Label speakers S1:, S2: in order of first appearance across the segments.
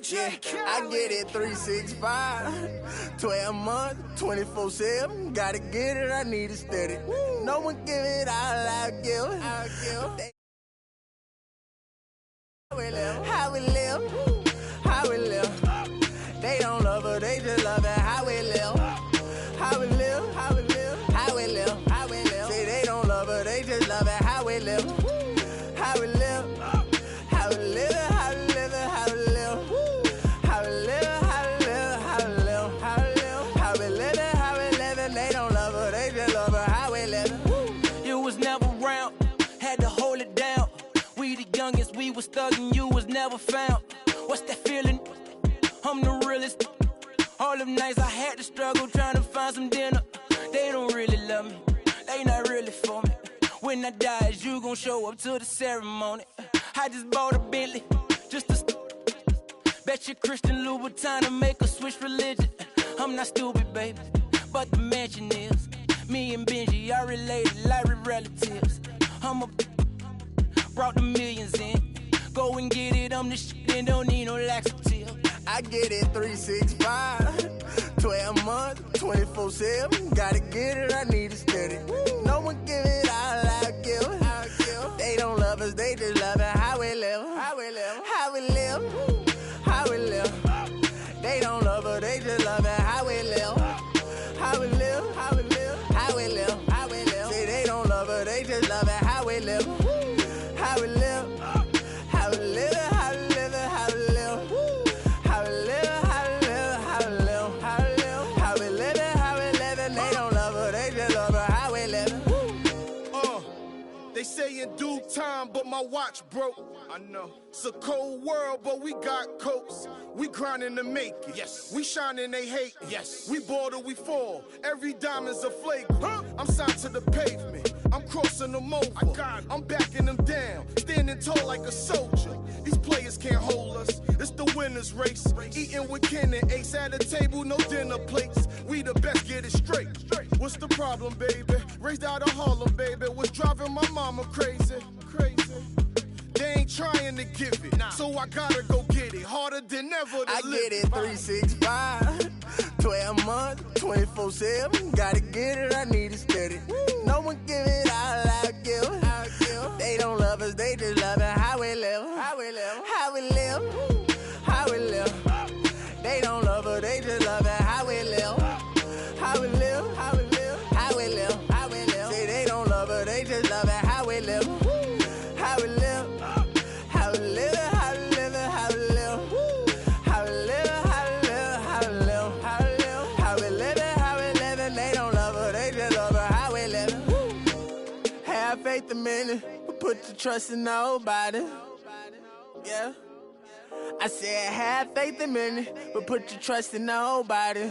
S1: I get it 365, 12 months, 24/7. Gotta get it, I need it steady. No one give it all, I'll give. How we live, how we live. They don't love her, they just love it. How we live, how we live, how we live, how we live, how we live. Say they don't love her, they just love it. How we live, how we live, how we live, how we live, how we live, how we live, how we live, how we live, how we live, how we live, how we live. They don't love her, they just love her. How we live.
S2: You was never around, had to hold it down. We the youngest, we was thuggin', you was never found. What's that feeling? I'm the realest. All them nights I had to struggle trying to find some dinner. They don't really love me, they not really for me. When I die, is you gon' show up to the ceremony? I just bought a Bentley, just to bet you Christian Louboutin to make her switch religion. I'm not stupid, baby, but the mansion is. Me and Benji are related like we're relatives. Brought the millions in. Go and get it, I'm the shit and don't need no laxative.
S1: I get it 365, 12 months, 24/7. Gotta get it, I need it steady. No one give it all, I'll give. They don't love us, they just love it. How we live, how we live, how we live, how we live. They don't love her, they just love it. How we live, how we live, how we live, how we live, how we live. Say they don't love her, they just love it. How we live, how we live, how we live, how we live, how we live, how we live, how we live, how we live, how we live, how we live, how we live. They don't love her, they just love her. How we live.
S3: They say in due time, but my watch broke. I know. It's a cold world, but we got coats. We grinding to make it. Yes. We shining, they hate. Yes. We bored or we fall. Every diamond's a flake. I'm signed to the pavement. I'm crossing them over. I'm backing them down. Standing tall like a soldier. These players can't hold us. It's the winner's race. Eating with Ken and Ace at a table, no dinner plates. We the best, get it straight. What's the problem, baby? Raised out of Harlem, baby. What's driving my mama crazy? They ain't trying to give it, so I gotta go get it. Harder than ever to
S1: I
S3: live.
S1: get it 365, 12 months, 24/7. Gotta get it, I need it steady. No one give it all, I'll give. They don't love us, they just love it. How we live, how we live, how we live, how we live. They don't love her, they just love it. How we live, how we live, how we live, how we live, how we live. Say they don't love her, they just love it. How we live, how we live, how we live, how we live, how we live, how we live, how we live, how we live, how we live, how we live, how we live. They don't love her, they just love her. How we live. Have faith a minute, but put your trust in nobody. Yeah. I said have faith a minute, but put your trust in nobody.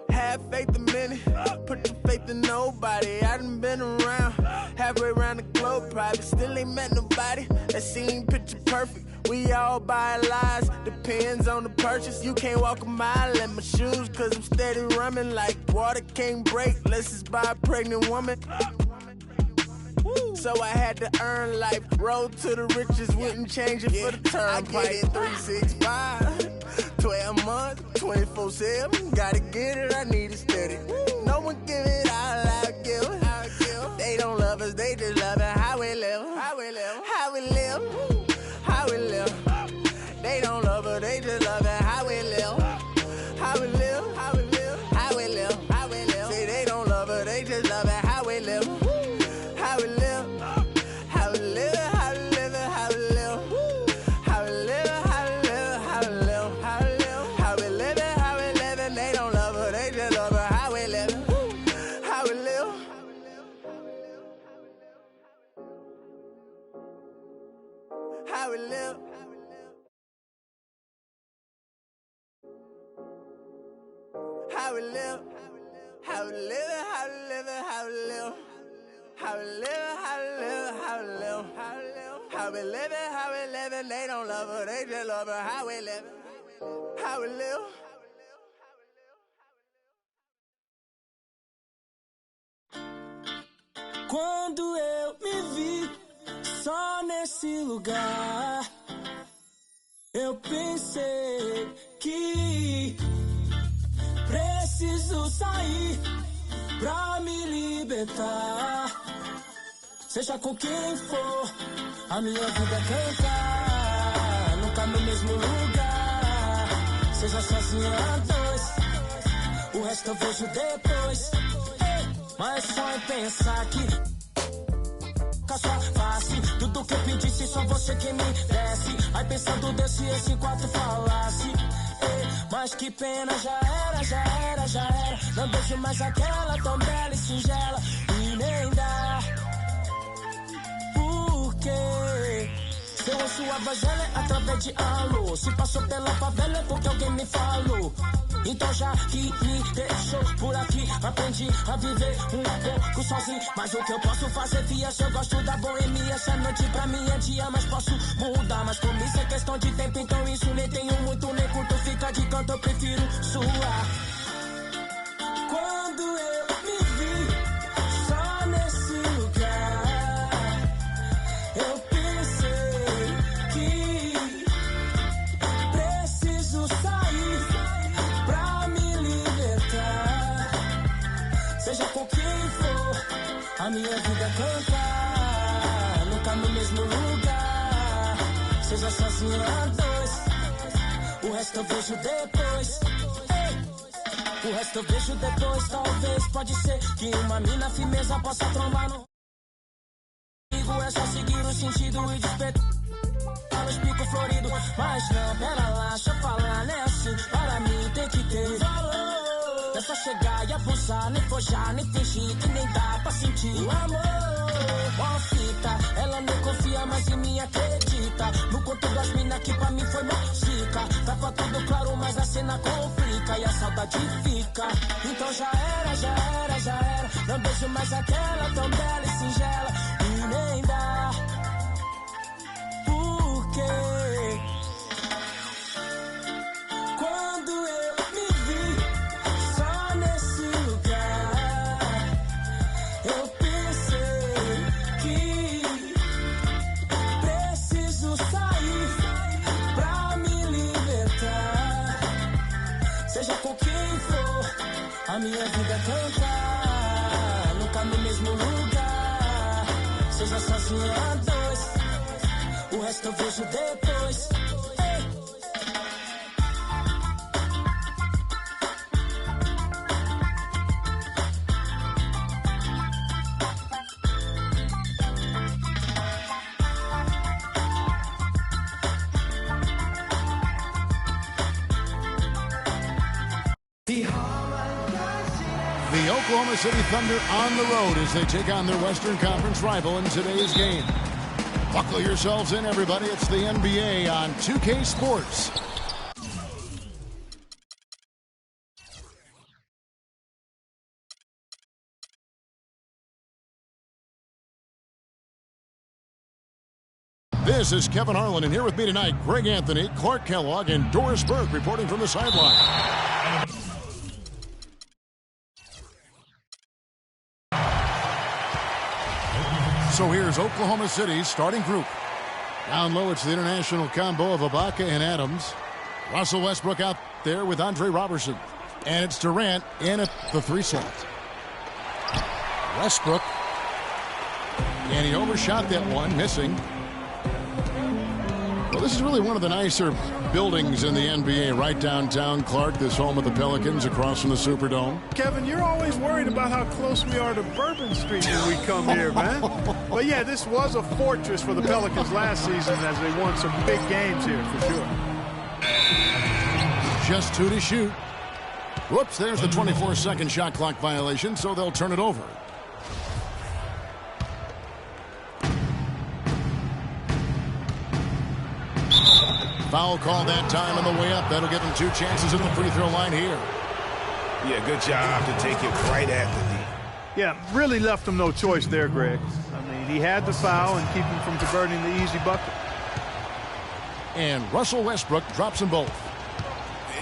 S1: Have faith a minute, put your faith in nobody. I done been around, halfway around the globe, probably still ain't met nobody that seem picture perfect. We all buy lies, depends on the purchase. You can't walk a mile in my shoes, cause I'm steady running like water can't break. Let's just buy a pregnant woman. So I had to earn life, road to the riches, wouldn't change it for the turnpike. I get it 365, 12 months, 24/7. Gotta get it, I need it steady. No one give it all, I'll give. They don't love us, they just love it. How we live, how we live, how we live, how we live. They don't love her, they just love it. How we live, how we live, how we live, how we live, how we live. Say they don't love her, they just love it. How we live, how we live, how we live, how we live, how we live, how we live, how we live, how we live, how we live, how we live, how we live. They don't love her, they just love her. How we live, how we live, how we live, how we live, how we live, how we live, how we live. How we live, how we live, how we live, how we live, how we live, how we live. They don't love her, they just love her. How we live, how we live.
S4: Quando eu me vi só nesse lugar,
S2: eu pensei que preciso sair pra me libertar. Seja com quem for, a minha vida é cantar. Nunca no mesmo lugar, seja sozinho a dois. O resto eu vejo depois. Mas só em pensar que com a sua face, tudo que eu pedisse, só você que me desse. Aí pensando Deus se esse quarto falasse. Mas que pena, já era, já era, já era. Não deixo mais aquela tão bela e singela. E nem dá. Por quê? Eu ouço a voz dela através de alô. Se passou pela favela é porque alguém me falou. Então já que me deixou por aqui, aprendi a viver um pouco sozinho. Mas o que eu posso fazer, fia, se eu gosto da boemia. Essa noite pra mim é dia, mas posso mudar. Mas como isso é questão de tempo, então isso nem tenho muito, nem curto. Fica de canto, eu prefiro suar. Quando eu me vi só nesse lugar, eu pensei que preciso sair pra me libertar. Seja com quem for, a minha vida é cantar. Nunca no mesmo lugar, seja sozinho a dois. O resto eu vejo depois. O resto eu vejo depois. Talvez, pode ser que uma mina firmeza possa trombar no é só seguir o sentido e despertar nos picos floridos. Mas não, pera lá, deixa eu falar, né assim. Para mim tem que ter valor. Não é só chegar e abusar, nem forjar, nem fingir que nem dá pra sentir o amor. Ó fita, ela não confia mais em mim, acredita. No conto das minas que pra mim foi mó zica. Tava tudo claro, mas a cena complica e a saudade fica. Então já era, já era, já era. Não beijo mais aquela tão bela e singela. E nem dá. Por quê? Quando eu me vi só nesse lugar, eu pensei que preciso sair pra me libertar. Seja com quem for, a minha vida é cantar. Nunca no mesmo lugar, seja sozinho a dois. O resto eu vejo depois.
S4: The Oklahoma City Thunder on the road as they take on their Western Conference rival in today's game. Buckle yourselves in, everybody. It's the NBA on 2K Sports. This is Kevin Harlan, and here with me tonight, Greg Anthony, Clark Kellogg, and Doris Burke reporting from the sideline. So here's Oklahoma City's starting group. Down low, it's the international combo of Ibaka and Adams. Russell Westbrook out there with Andre Robertson. And it's Durant in at the 3 slot. Westbrook. And he overshot that one, missing. Well, this is really one of the nicer buildings in the NBA, right downtown, Clark, this home of the Pelicans across from the Superdome.
S5: Kevin, you're always worried about how close we are to Bourbon Street when we come here, man. But yeah, this was a fortress for the Pelicans last season as they won some big games here, for sure.
S4: Just 2 to shoot. Whoops, there's the 24-second shot clock violation, so they'll turn it over. Foul call that time on the way up. That'll give him 2 chances at the free throw line here.
S6: Yeah, good job to take it right at the D.
S5: Yeah, really left him no choice there, Greg. I mean, he had the foul and keep him from converting the easy bucket.
S4: And Russell Westbrook drops them both.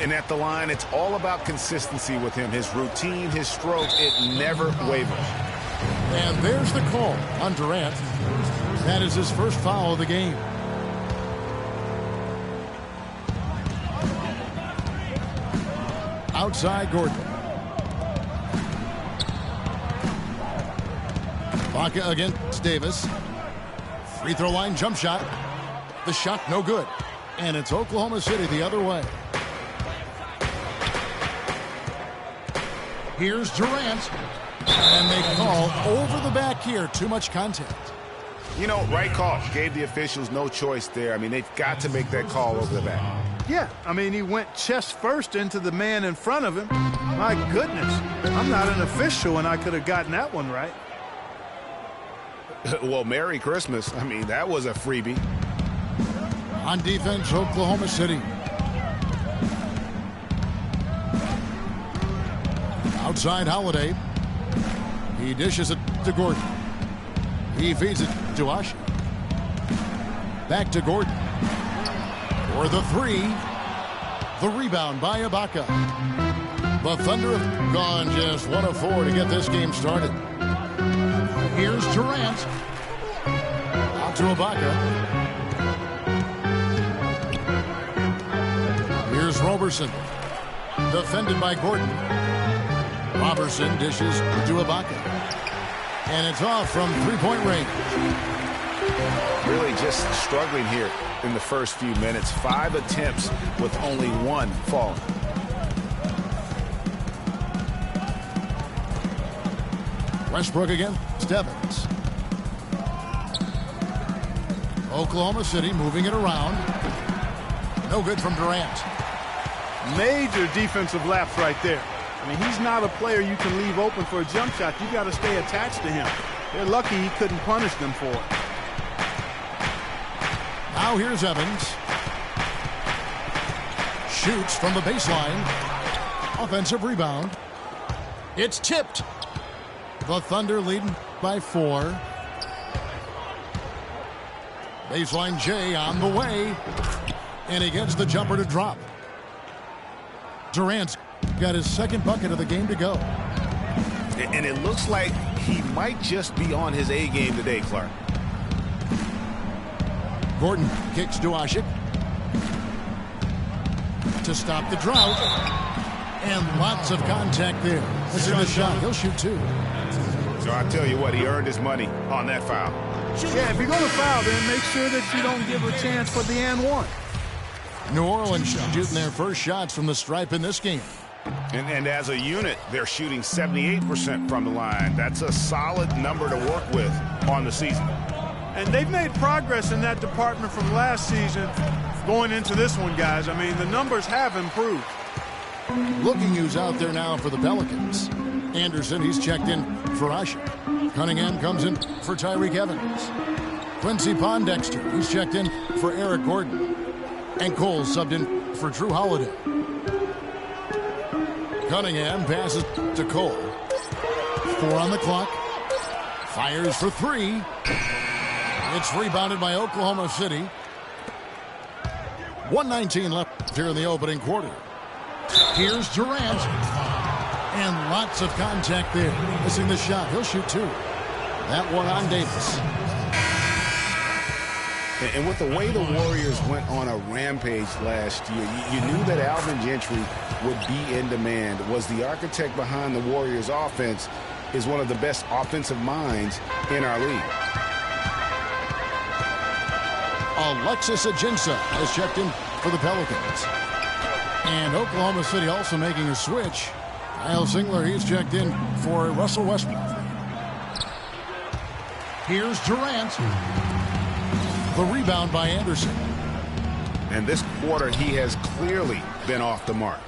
S6: And at the line, it's all about consistency with him. His routine, his stroke, it never wavers.
S4: And there's the call on Durant. That is his first foul of the game. outside Gordon. Ibaka against Davis. Free throw line jump shot. The shot no good. And it's Oklahoma City the other way. Here's Durant. And they call over the back here. Too much contact.
S6: You know, right call. Gave the officials no choice there. I mean, they've got to make that call over the back.
S5: Yeah, I mean, he went chest first into the man in front of him. My goodness, I'm not an official, and I could have gotten that one right.
S6: Well, Merry Christmas. I mean, that was a freebie.
S4: On defense, Oklahoma City. Outside Holiday. He dishes it to Gordon. He feeds it to Ashe. Back to Gordon. For the three. The rebound by Ibaka. The Thunder have gone just 1 of 4 to get this game started. Here's Durant. Out to Ibaka. Here's Roberson. Defended by Gordon. Roberson dishes to Ibaka. And it's off from three-point range.
S6: Really just struggling here in the first few minutes. 5 attempts with only 1 falling.
S4: Westbrook against Evans. Oklahoma City moving it around. No good from Durant.
S5: Major defensive lapse right there. I mean, he's not a player you can leave open for a jump shot. You got to stay attached to him. They're lucky he couldn't punish them for it.
S4: Now here's Evans. Shoots from the baseline. Offensive rebound. It's tipped. The Thunder leading by 4. Baseline J on the way. And he gets the jumper to drop. Durant's got his second bucket of the game to go.
S6: And it looks like he might just be on his A game today, Clark.
S4: Gordon kicks to Ashe to stop the drought. And lots of contact there. This is the shot. He'll shoot 2.
S6: So I tell you what, he earned his money on that foul.
S5: Yeah, if you're going to foul, then make sure that you don't give a chance for the and one.
S4: New Orleans shooting their first shots from the stripe in this game.
S6: And as a unit, they're shooting 78% from the line. That's a solid number to work with on the season.
S5: And they've made progress in that department from last season going into this one, guys. I mean, the numbers have improved.
S4: Looking who's out there now for the Pelicans. Anderson, he's checked in for Ashe. Cunningham comes in for Tyreke Evans. Quincy Pondexter, he's checked in for Eric Gordon. And Cole subbed in for Drew Holiday. Cunningham passes to Cole. 4 on the clock. Fires for 3. It's rebounded by Oklahoma City. 1:19 left here in the opening quarter. Here's Durant. And lots of contact there. Missing the shot. He'll shoot 2. That one on Davis.
S6: And with the way the Warriors went on a rampage last year, you knew that Alvin Gentry would be in demand. Was the architect behind the Warriors' offense, is one of the best offensive minds in our league.
S4: Alexis Ajinça has checked in for the Pelicans. And Oklahoma City also making a switch. Kyle Singler, he's checked in for Russell Westbrook. Here's Durant. The rebound by Anderson.
S6: And this quarter, he has clearly been off the mark.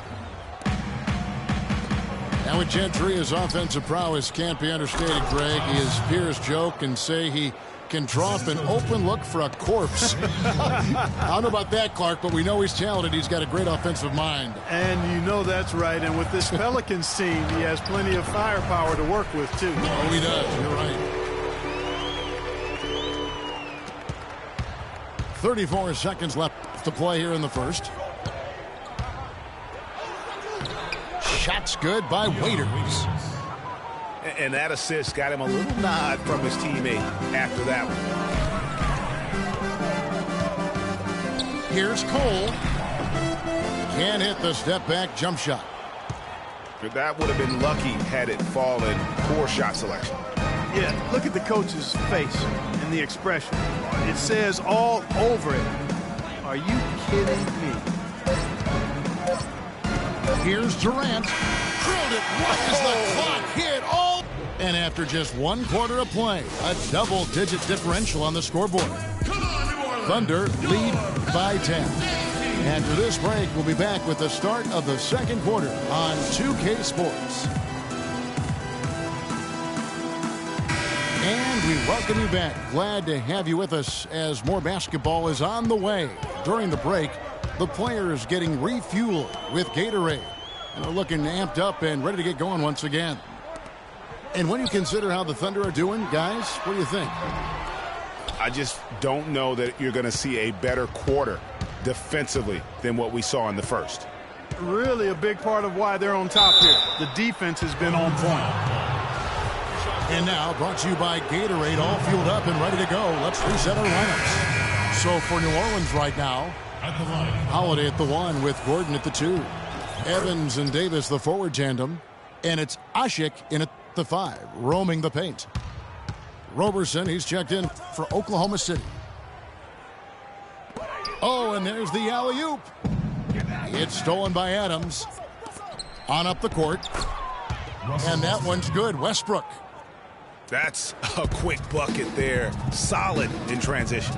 S4: Now with Gentry, his offensive prowess can't be understated, Greg. His peers joke and say he can draw up an open look for a corpse. I don't know about that, Clark, but we know he's talented. He's got a great offensive mind.
S5: And you know that's right. And with this Pelicans team, he has plenty of firepower to work with, too.
S4: Oh, he does. You're right. 34 seconds left to play here in the first. Shots good by Waiters.
S6: And that assist got him a little nod from his teammate after that one.
S4: Here's Cole. Can't hit the step-back jump shot.
S6: That would have been lucky had it fallen. Poor shot selection.
S5: Yeah, look at the coach's face and the expression. It says all over it. Are you kidding me?
S4: Here's Durant. Drilled it right as the clock hit. Oh! And after just 1 quarter of play, a double-digit differential on the scoreboard. Thunder lead by 10. After this break, we'll be back with the start of the second quarter on 2K Sports. And we welcome you back. Glad to have you with us as more basketball is on the way. During the break, the players getting refueled with Gatorade. And are looking amped up and ready to get going once again. And when you consider how the Thunder are doing, guys, what do you think?
S6: I just don't know that you're going to see a better quarter defensively than what we saw in the first.
S5: Really a big part of why they're on top here. The defense has been on point.
S4: And now, brought to you by Gatorade, all fueled up and ready to go. Let's reset our lineups. So for New Orleans right now, Holiday at the 1 with Gordon at the 2. Evans and Davis, the forward tandem. And it's Ashik in at the 5, roaming the paint. Roberson, he's checked in for Oklahoma City. Oh, and there's the alley-oop. It's stolen by Adams. On up the court. And that one's good. Westbrook.
S6: That's a quick bucket there. Solid in transition.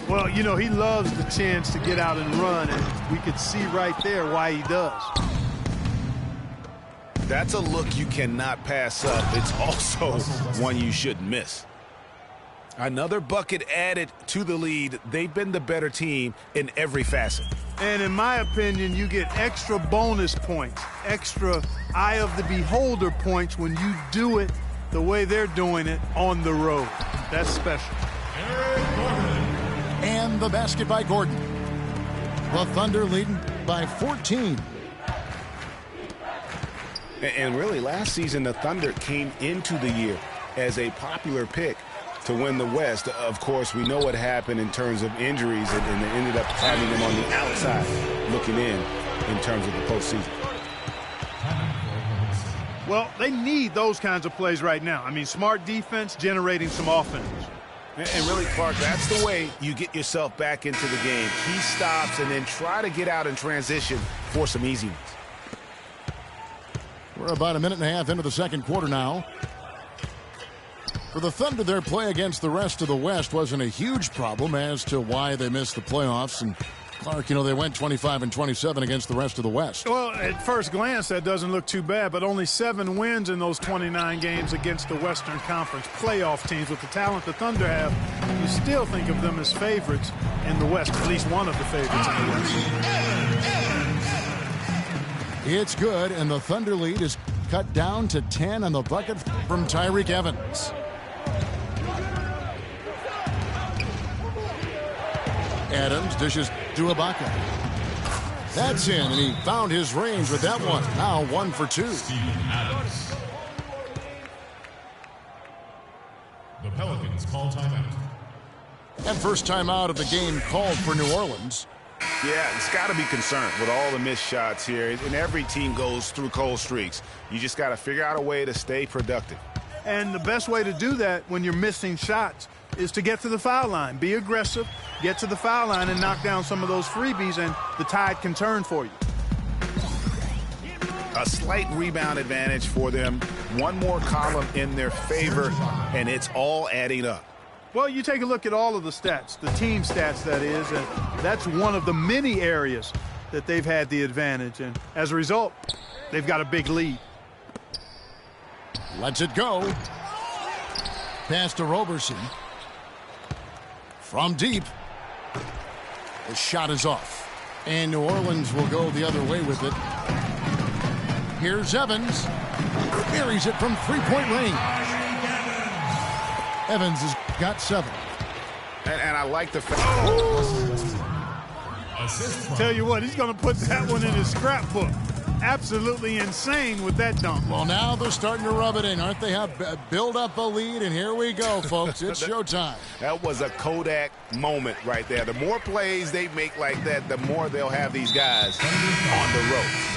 S5: Well, you know, he loves the chance to get out and run, and we could see right there why he does.
S6: That's a look you cannot pass up. It's also one you shouldn't miss. Another bucket added to the lead. They've been the better team in every facet.
S5: And in my opinion, you get extra bonus points, extra eye of the beholder points when you do it the way they're doing it on the road. That's special.
S4: And the basket by Gordon. The Thunder leading by 14.
S6: And really, last season, the Thunder came into the year as a popular pick to win the West. Of course, we know what happened in terms of injuries, and they ended up having them on the outside looking in terms of the postseason.
S5: Well, they need those kinds of plays right now. I mean, smart defense generating some offense.
S6: And really, Clark, that's the way you get yourself back into the game. Key stops and then try to get out in transition for some easy ones.
S4: We're about a minute and a half into the second quarter now. For the Thunder, their play against the rest of the West wasn't a huge problem as to why they missed the playoffs. And Clark, you know, they went 25-27 against the rest of the West.
S5: Well, at first glance, that doesn't look too bad, but only 7 wins in those 29 games against the Western Conference playoff teams. With the talent the Thunder have, you still think of them as favorites in the West, at least one of the favorites in the West.
S4: It's good, and the Thunder lead is cut down to 10 on the bucket from Tyreke Evans. Adams dishes to Ibaka. That's in, and he found his range with that one. Now 1 for 2.
S7: The Pelicans call timeout.
S4: And first timeout of the game called for New Orleans.
S6: Yeah, it's got to be concerned with all the missed shots here. And every team goes through cold streaks. You just got to figure out a way to stay productive.
S5: And the best way to do that when you're missing shots is to get to the foul line. Be aggressive, get to the foul line, and knock down some of those freebies, and the tide can turn for you.
S6: A slight rebound advantage for them. One more column in their favor, and it's all adding up.
S5: Well, you take a look at all of the stats, the team stats, that is, and that's one of the many areas that they've had the advantage. And as a result, they've got a big lead.
S4: Lets it go. Pass to Roberson. From deep. The shot is off. And New Orleans will go the other way with it. Here's Evans. Buries it from three-point range. Evans has got 7.
S6: And I like the fact.
S5: Tell you what, he's going to put that one in his scrapbook. Absolutely insane with that dunk.
S4: Well, now they're starting to rub it in, aren't they? Have build up a lead, and here we go, folks. It's showtime.
S6: That was a Kodak moment right there. The more plays they make like that, the more they'll have these guys on the ropes.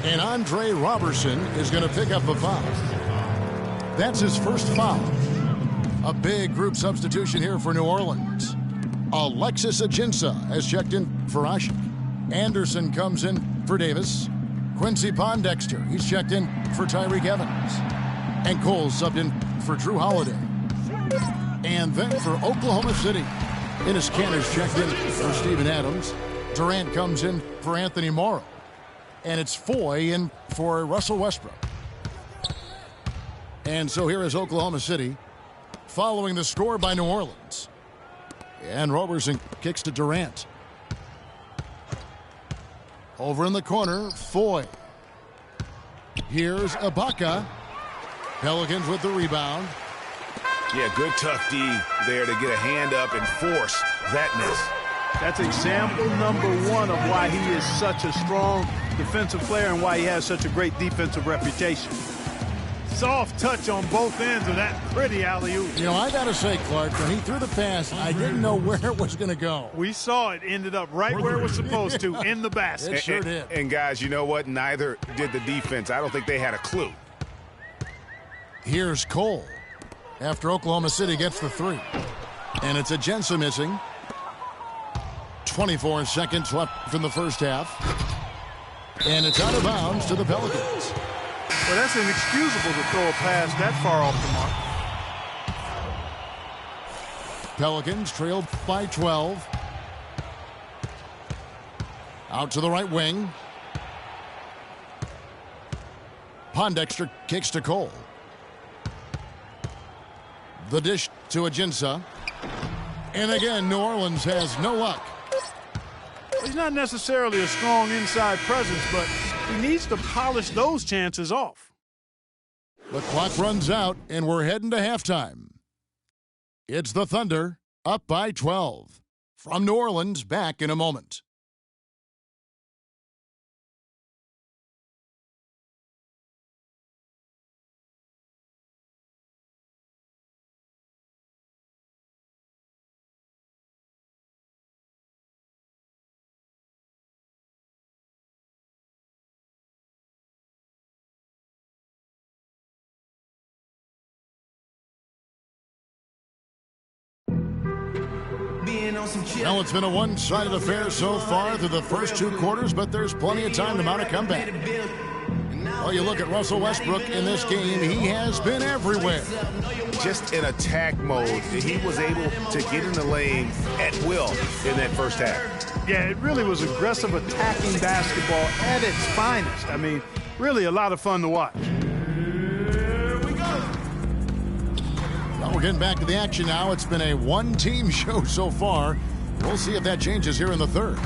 S4: And Andre Robertson is going to pick up a foul. That's his first foul. A big group substitution here for New Orleans. Alexis Ajinça has checked in for Ashik. Anderson comes in for Davis. Quincy Pondexter, he's checked in for Tyreek Evans. And Cole subbed in for Drew Holiday. And then for Oklahoma City, Enes Kanter's checked in for Steven Adams. Durant comes in for Anthony Morrow. And it's Foy in for Russell Westbrook. And so here is Oklahoma City following the score by New Orleans. And Robertson kicks to Durant. Over in the corner, Foy. Here's Ibaka. Pelicans with the rebound.
S6: Yeah, good tough D there to get a hand up and force that miss.
S5: That's example number one of why he is such a strong defensive player and why he has such a great defensive reputation. Soft touch on both ends of that pretty alley-oop.
S4: You know, I got to say, Clark, when he threw the pass, I didn't know where it was going to go.
S5: We saw it ended up right where it was supposed to, in the basket.
S4: It sure did.
S6: And guys, you know what? Neither did the defense. I don't think they had a clue.
S4: Here's Cole after Oklahoma City gets the three. And it's Ajinça missing. 24 seconds left in the first half. And it's out of bounds to the Pelicans.
S5: Well, that's inexcusable to throw a pass that far off the mark.
S4: Pelicans trailed by 12. Out to the right wing. Pondexter kicks to Cole. The dish to Ajinça. And again, New Orleans has no luck.
S5: He's not necessarily a strong inside presence, but he needs to polish those chances off.
S4: The clock runs out, and we're heading to halftime. It's the Thunder, up by 12. From New Orleans, back in a moment. Well, it's been a one-sided affair so far through the first two quarters, but there's plenty of time to mount a comeback. Well, you look at Russell Westbrook in this game, he has been everywhere.
S6: Just in attack mode, he was able to get in the lane at will in that first half.
S5: Yeah, it really was aggressive attacking basketball at its finest. I mean, really a lot of fun to watch.
S4: Well, we're getting back to the action now. It's been a one-team show so far. We'll see if that changes here in the third.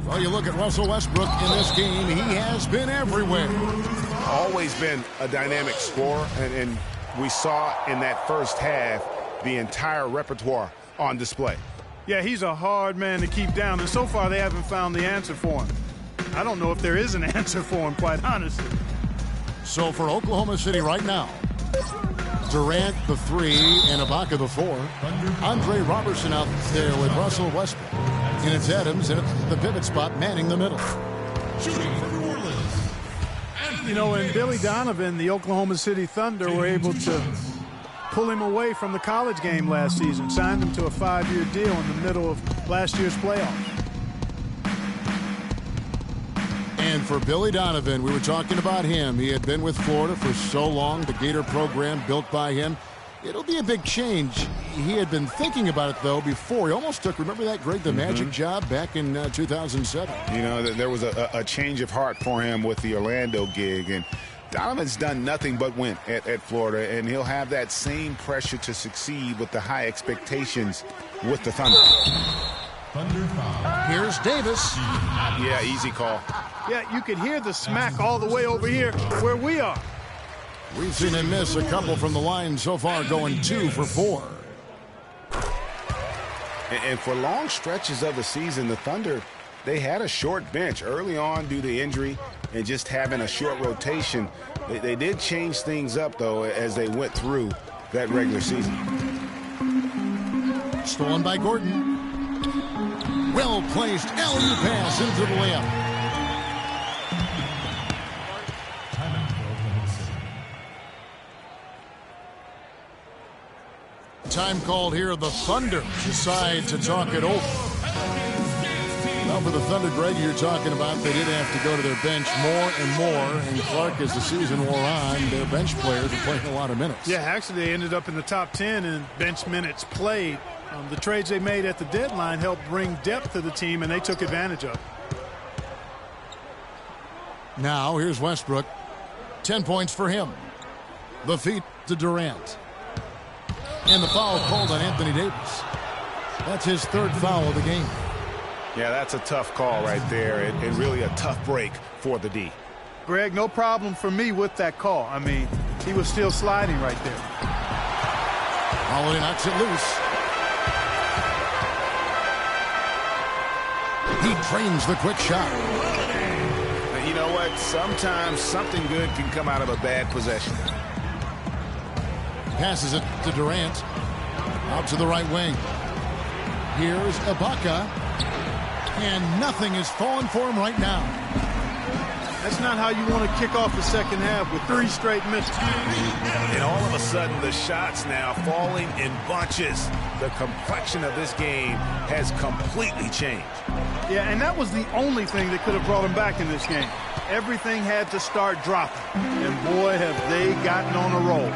S4: Well, you look at Russell Westbrook in this game, he has been everywhere.
S6: Always been a dynamic scorer, and we saw in that first half the entire repertoire on display.
S5: Yeah, he's a hard man to keep down, and so far they haven't found the answer for him. I don't know if there is an answer for him, quite honestly.
S4: So for Oklahoma City right now, Durant the 3 and Ibaka the 4. Andre Robertson out there with Russell Westbrook. And it's Adams in the pivot spot manning the middle.
S7: Shooting for New Orleans.
S5: You know, and Billy Donovan, the Oklahoma City Thunder, were able to pull him away from the college game last season, signed him to a 5-year deal in the middle of last year's playoffs.
S4: And for Billy Donovan, we were talking about him. He had been with Florida for so long, the Gator program built by him. It'll be a big change. He had been thinking about it, though, before. He almost took, remember that Greg the Magic job back in 2007?
S6: You know, there was a change of heart for him with the Orlando gig, and Donovan's done nothing but win at Florida, and he'll have that same pressure to succeed with the high expectations with the Thunder.
S7: Thunder foul.
S4: Here's Davis.
S6: Yeah, easy call.
S5: Yeah, you could hear the smack all the way over here where we are.
S4: We've seen him miss a couple from the line so far, going 2 for 4.
S6: And for long stretches of the season, the Thunder, they had a short bench early on due to injury and just having a short rotation. They did change things up, though, as they went through that regular season.
S4: Stolen by Gordon. Well-placed alley pass into the layup. Time called here. The Thunder decide to talk it over. Well, for the Thunder, Greg, you're talking about, they did have to go to their bench more and more. And Clark, as the season wore on, their bench players are playing a lot of minutes.
S5: Yeah, actually, they ended up in the top 10 in bench minutes played. The trades they made at the deadline helped bring depth to the team, and they took advantage of it.
S4: Now, here's Westbrook. 10 points for him. The feed to Durant. And the foul called on Anthony Davis. That's his third foul of the game.
S6: Yeah, that's a tough call right there, and really a tough break for the D.
S5: Greg, no problem for me with that call. I mean, he was still sliding right there.
S4: Holiday knocks it loose. He drains the quick shot.
S6: You know what? Sometimes something good can come out of a bad possession.
S4: Passes it to Durant. Out to the right wing. Here's Ibaka. And nothing is falling for him right now.
S5: That's not how you want to kick off the second half with 3 straight misses.
S6: And all of a sudden, the shots now falling in bunches. The complexion of this game has completely changed.
S5: Yeah, and that was the only thing that could have brought him back in this game. Everything had to start dropping. And boy, have they gotten on a roll.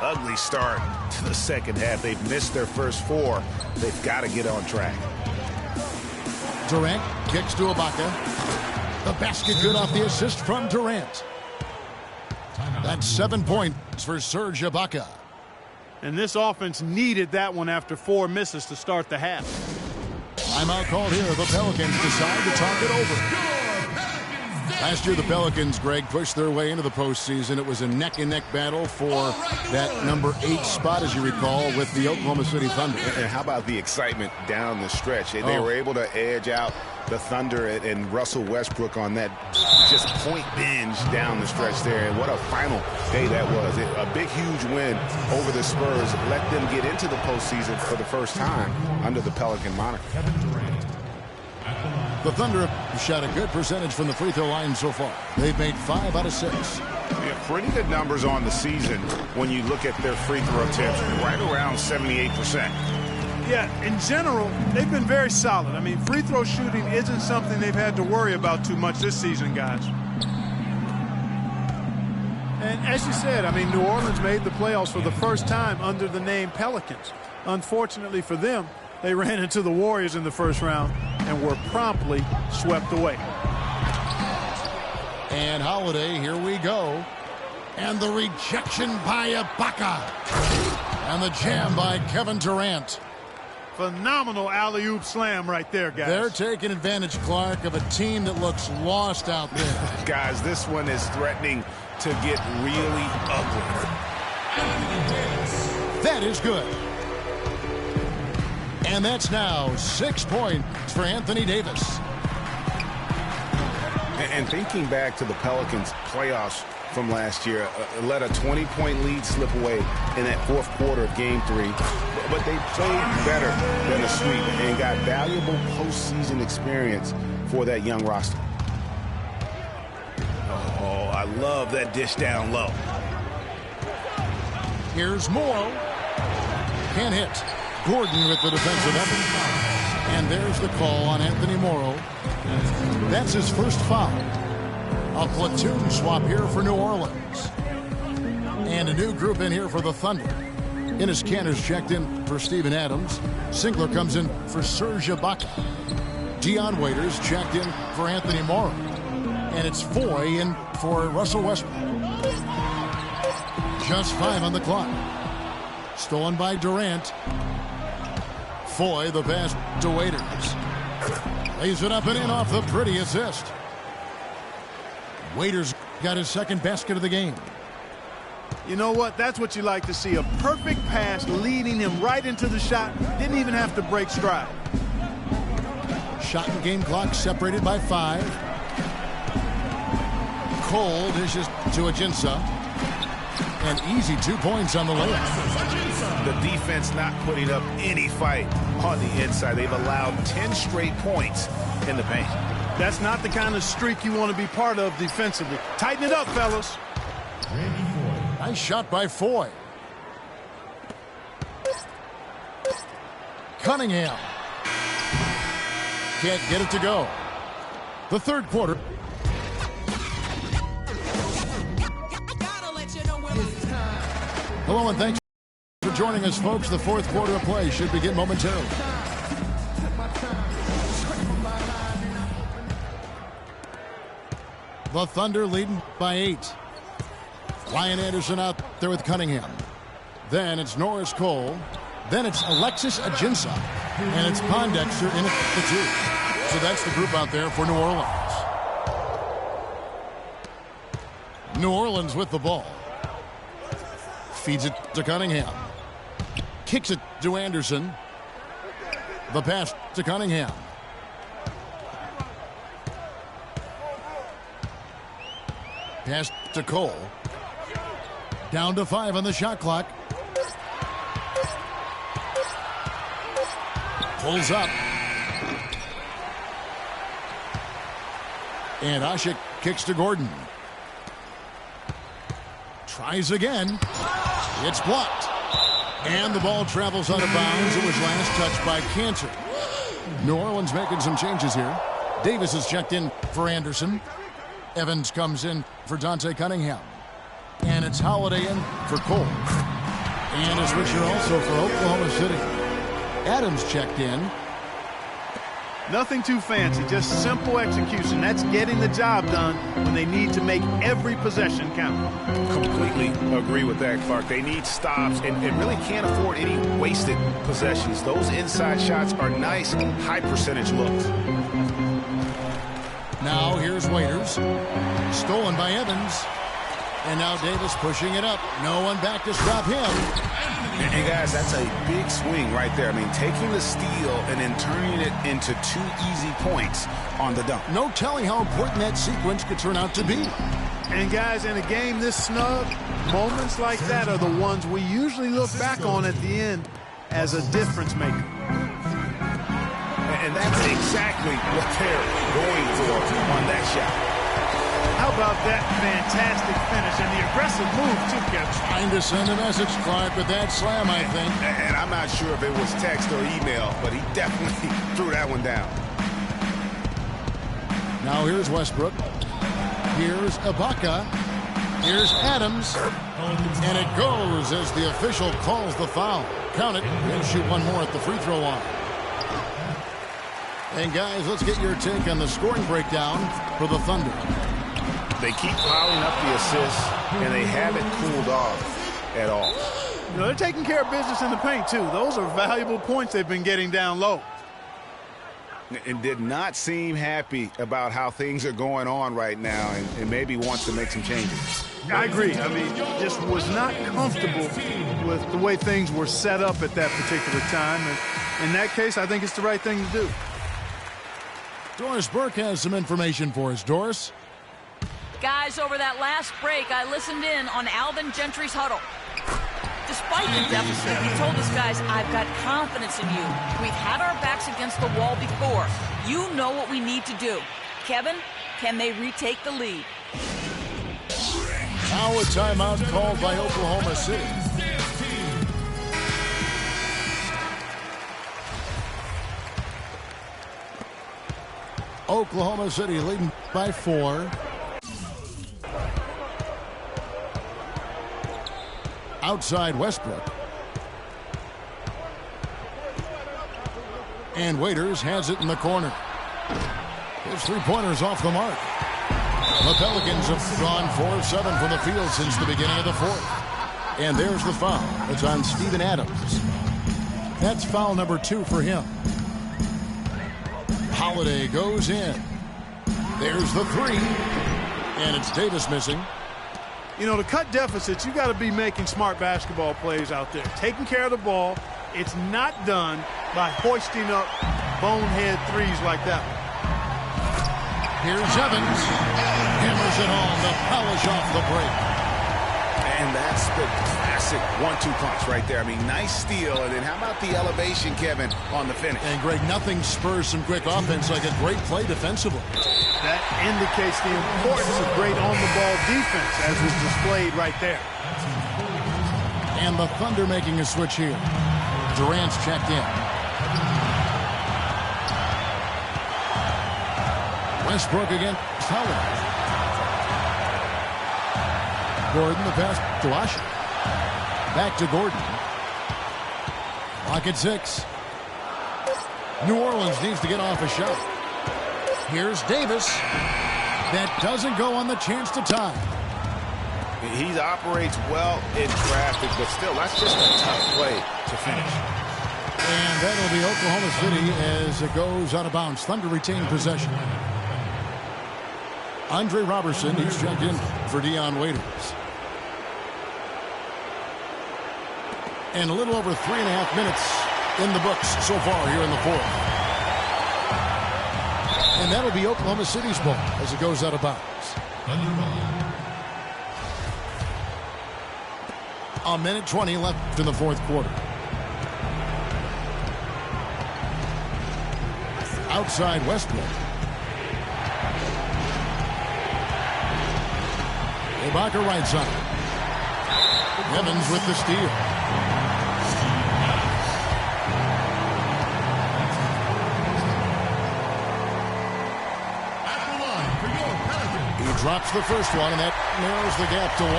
S6: Ugly start to the second half. They've missed their first 4. They've got to get on track.
S4: Durant kicks to Ibaka. The basket good off the assist from Durant. That's 7 points for Serge Ibaka.
S5: And this offense needed that one after 4 misses to start the half.
S4: Timeout called here. The Pelicans decide to talk it over. Last year, the Pelicans, Greg, pushed their way into the postseason. It was a neck-and-neck battle for that number 8 spot, as you recall, with the Oklahoma City Thunder.
S6: And how about the excitement down the stretch? They were able to edge out the Thunder and Russell Westbrook on that just point binge down the stretch there. And what a final day that was. A big, huge win over the Spurs let them get into the postseason for the first time under the Pelican moniker.
S4: The Thunder have shot a good percentage from the free throw line so far. They've made 5 out of 6.
S6: Yeah, pretty good numbers on the season when you look at their free throw attempts, right around 78%.
S5: Yeah, in general, they've been very solid. I mean, free throw shooting isn't something they've had to worry about too much this season, guys. And as you said, I mean, New Orleans made the playoffs for the first time under the name Pelicans. Unfortunately for them, they ran into the Warriors in the first round and were promptly swept away.
S4: And Holiday, here we go. And the rejection by Ibaka. And the jam by Kevin Durant.
S5: Phenomenal alley-oop slam right there, guys.
S4: They're taking advantage, Clark, of a team that looks lost out there.
S6: Guys, this one is threatening to get really ugly.
S4: That is good. And that's now 6 points for Anthony Davis.
S6: And thinking back to the Pelicans' playoffs from last year, let a 20-point lead slip away in that fourth quarter of Game 3. But they played better than a sweep and got valuable postseason experience for that young roster. Oh, I love that dish down low.
S4: Here's Morrow. Can't hit. Gordon with the defensive effort. And there's the call on Anthony Morrow. That's his first foul. A platoon swap here for New Orleans. And a new group in here for the Thunder. Enes Kanter's checked in for Steven Adams. Singler comes in for Serge Ibaka. Dion Waiters checked in for Anthony Morrow. And it's Foy in for Russell Westbrook. Just 5 on the clock. Stolen by Durant. Foy, the pass to Waiters. Lays it up and in off the pretty assist. Waiters got his second basket of the game.
S5: You know what? That's what you like to see. A perfect pass leading him right into the shot. Didn't even have to break stride.
S4: Shot and game clock separated by 5. Cole dishes to Ajinça. And easy 2 points on the layup.
S6: The defense not putting up any fight on the inside. They've allowed 10 straight points in the paint.
S5: That's not the kind of streak you want to be part of defensively. Tighten it up, fellas.
S4: Nice shot by Foy. Cunningham. Can't get it to go. The third quarter. Hello and thanks for joining us, folks. The fourth quarter of play should begin momentarily. The Thunder leading by 8. Ryan Anderson out there with Cunningham. Then it's Norris Cole. Then it's Alexis Ajinça. And it's Pondexter in at the 2. So that's the group out there for New Orleans. New Orleans with the ball. Feeds it to Cunningham. Kicks it to Anderson. The pass to Cunningham. Pass to Cole. Down to 5 on the shot clock. Pulls up. And Ashik kicks to Gordon. Tries again. It's blocked. And the ball travels out of bounds. It was last touched by Cantor. New Orleans making some changes here. Davis is checked in for Anderson. Evans comes in for Dante Cunningham. And it's Holiday in for Cole. And a switcher also for Oklahoma City. Adams checked in.
S5: Nothing too fancy, just simple execution. That's getting the job done when they need to make every possession count.
S6: Completely agree with that, Clark. They need stops and really can't afford any wasted possessions. Those inside shots are nice, high percentage looks.
S4: Now here's Waiters. Stolen by Evans. And now Davis pushing it up. No one back to stop him.
S6: And guys, that's a big swing right there. I mean, taking the steal and then turning it into 2 easy points on the dunk.
S4: No telling how important that sequence could turn out to be.
S5: And guys, in a game this snug, moments like that are the ones we usually look back on at the end as a difference maker.
S6: And that's exactly what they're going for on that shot.
S5: How about that fantastic finish and the aggressive move, too, Kevin?
S4: Trying to send a message, Clark, with that slam, I think.
S6: And I'm not sure if it was text or email, but he definitely threw that one down.
S4: Now here's Westbrook. Here's Ibaka. Here's Adams. And it goes as the official calls the foul. Count it. He'll shoot one more at the free throw line. And guys, let's get your take on the scoring breakdown for the Thunder.
S6: They keep piling up the assists, and they haven't cooled off at all.
S5: You know, they're taking care of business in the paint, too. Those are valuable points they've been getting down low.
S6: And did not seem happy about how things are going on right now and maybe wants to make some changes.
S5: I agree. I mean, just was not comfortable with the way things were set up at that particular time. And in that case, I think it's the right thing to do.
S4: Doris Burke has some information for us. Doris?
S8: Guys, over that last break, I listened in on Alvin Gentry's huddle. Despite the deficit, he told us, guys, I've got confidence in you. We've had our backs against the wall before. You know what we need to do. Kevin, can they retake the lead?
S4: Now a timeout called by Oklahoma City. Oklahoma City leading by 4. Outside Westbrook. And Waiters has it in the corner. His three-pointer's off the mark. The Pelicans have gone 4-7 from the field since the beginning of the fourth. And there's the foul. It's on Steven Adams. That's foul number 2 for him. Holiday goes in. There's the 3. And it's Davis missing.
S5: You know, to cut deficits, you got to be making smart basketball plays out there. Taking care of the ball. It's not done by hoisting up bonehead threes like that one.
S4: Here's Evans. Hammers it home to polish off the break.
S6: And that's the classic 1-2 punch right there. I mean, nice steal. And then how about the elevation, Kevin, on the finish?
S4: And, Greg, nothing spurs some quick offense like a great play defensively.
S5: That indicates the importance of great on-the-ball defense, as was displayed right there.
S4: And the Thunder making a switch here. Durant's checked in. Westbrook against Howard. Gordon, the pass to Washington. Back to Gordon. Clock at 6. New Orleans needs to get off a shot. Here's Davis. That doesn't go on the chance to tie.
S6: He operates well in traffic, but still, that's just a tough play to finish.
S4: And that'll be Oklahoma City as it goes out of bounds. Thunder retain possession. Andre Robertson, he's checked in for Dion Waiters. And a little over 3.5 minutes in the books so far here in the fourth. And that'll be Oklahoma City's ball as it goes out of bounds. A minute 20 left in the fourth quarter. Outside Westbrook. Ibaka right side. Evans with the steal. He drops the first one, and that narrows the gap to 1.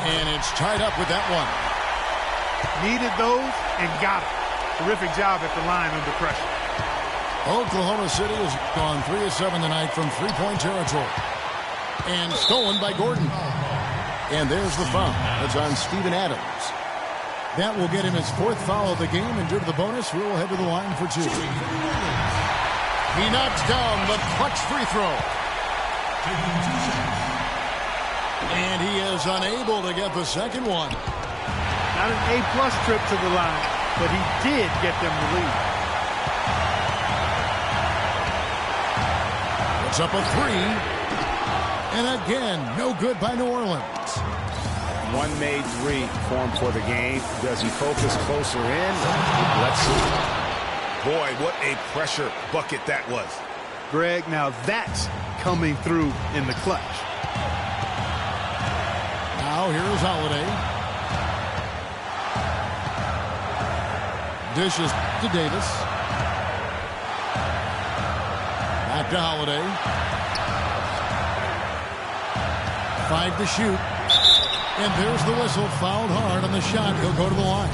S4: And it's tied up with that one.
S5: Needed those and got it. Terrific job at the line under pressure.
S4: Oklahoma City has gone 3 of 7 tonight from three-point territory. And stolen by Gordon. And there's the foul. It's on Steven Adams. That will get him his 4th foul of the game, and due to the bonus, we will head to the line for 2. He knocks down the clutch free throw. And he is unable to get the second one.
S5: Not an A-plus trip to the line, but he did get them the lead.
S4: It's up a 3. And again, no good by New Orleans.
S6: One made 3 formed for the game. Does he focus closer in? Let's see. Boy, what a pressure bucket that was.
S5: Greg, now that's coming through in the clutch.
S4: Now here's Holiday. Dishes to Davis. Back to Holiday. 5 to shoot. And there's the whistle. Fouled hard on the shot. He'll go to the line.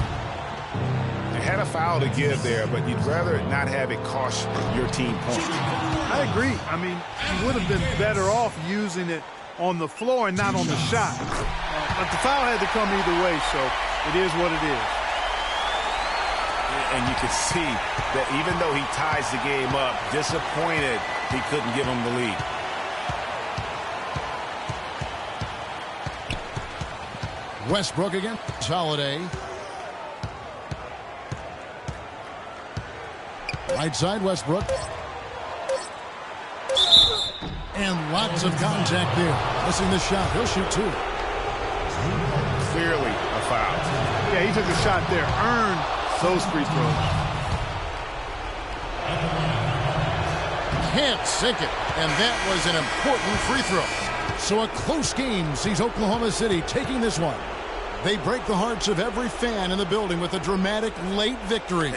S6: They had a foul to give there, but you'd rather not have it cost your team points.
S5: I agree. I mean, you would have been better off using it on the floor and not on the shot. But the foul had to come either way, so it is what it is.
S6: And you can see that even though he ties the game up, disappointed he couldn't give him the lead.
S4: Westbrook again. Holiday. Right side Westbrook. And lots of contact there. Missing the shot. He'll shoot 2.
S6: Clearly a foul.
S5: Yeah, he took a shot there. Earned those free throws.
S4: Can't sink it. And that was an important free throw. So a close game sees Oklahoma City taking this one. They break the hearts of every fan in the building with a dramatic late victory.